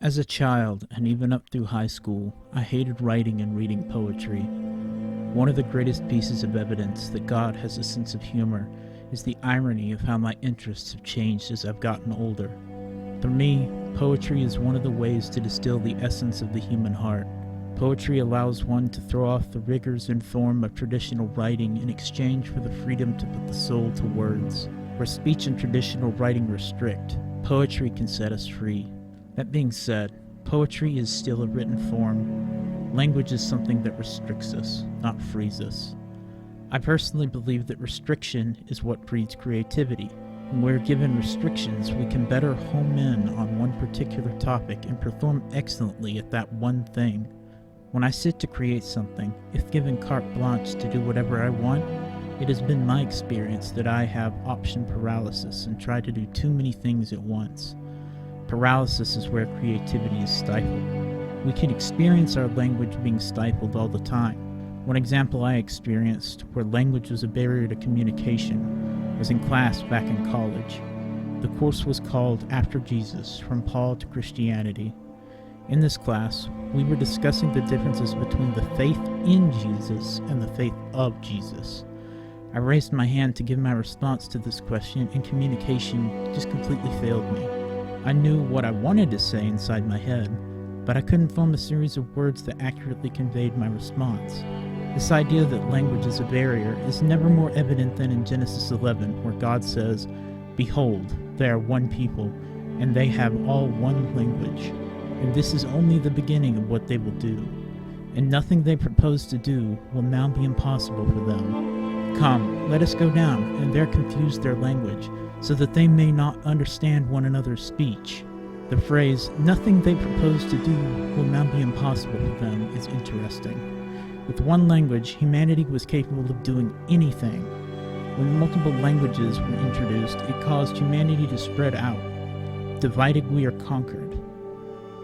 As a child, and even up through high school, I hated writing and reading poetry. One of the greatest pieces of evidence that God has a sense of humor is the irony of how my interests have changed as I've gotten older. For me, poetry is one of the ways to distill the essence of the human heart. Poetry allows one to throw off the rigors and form of traditional writing in exchange for the freedom to put the soul to words. Where speech and traditional writing restrict, poetry can set us free. That being said, poetry is still a written form. Language is something that restricts us, not frees us. I personally believe that restriction is what breeds creativity. When we're given restrictions, we can better home in on one particular topic and perform excellently at that one thing. When I sit to create something, if given carte blanche to do whatever I want, it has been my experience that I have option paralysis and try to do too many things at once. Paralysis is where creativity is stifled. We can experience our language being stifled all the time. One example I experienced where language was a barrier to communication was in class back in college. The course was called After Jesus, From Paul to Christianity. In this class, we were discussing the differences between the faith in Jesus and the faith of Jesus. I raised my hand to give my response to this question, and communication just completely failed me. I knew what I wanted to say inside my head, but I couldn't form a series of words that accurately conveyed my response. This idea that language is a barrier is never more evident than in Genesis 11, where God says, "Behold, they are one people, and they have all one language. And this is only the beginning of what they will do. And nothing they propose to do will now be impossible for them. Come, let us go down, and there confuse their language, so that they may not understand one another's speech." The phrase, "nothing they propose to do will now be impossible for them," is interesting. With one language, humanity was capable of doing anything. When multiple languages were introduced, it caused humanity to spread out. Divided we are conquered.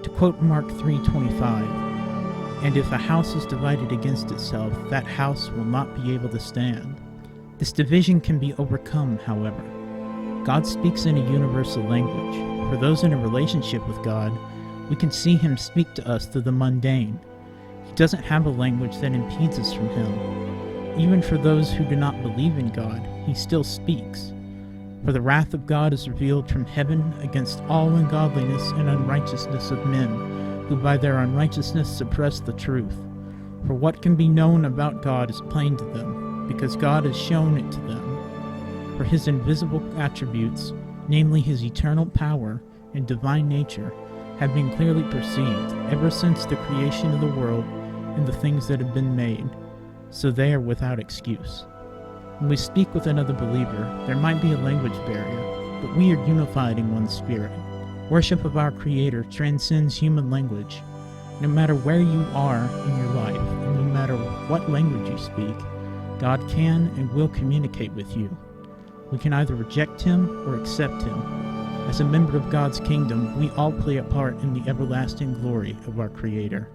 To quote Mark 3:25, "And if a house is divided against itself, that house will not be able to stand." This division can be overcome, however. God speaks in a universal language. For those in a relationship with God, we can see Him speak to us through the mundane. He doesn't have a language that impedes us from Him. Even for those who do not believe in God, He still speaks. For the wrath of God is revealed from heaven against all ungodliness and unrighteousness of men, who by their unrighteousness suppress the truth. For what can be known about God is plain to them, because God has shown it to them. For His invisible attributes, namely His eternal power and divine nature, have been clearly perceived ever since the creation of the world and the things that have been made, so they are without excuse. When we speak with another believer, there might be a language barrier, but we are unified in one spirit. Worship of our Creator transcends human language. No matter where you are in your life, and no matter what language you speak, God can and will communicate with you. We can either reject Him or accept Him. As a member of God's kingdom, we all play a part in the everlasting glory of our Creator.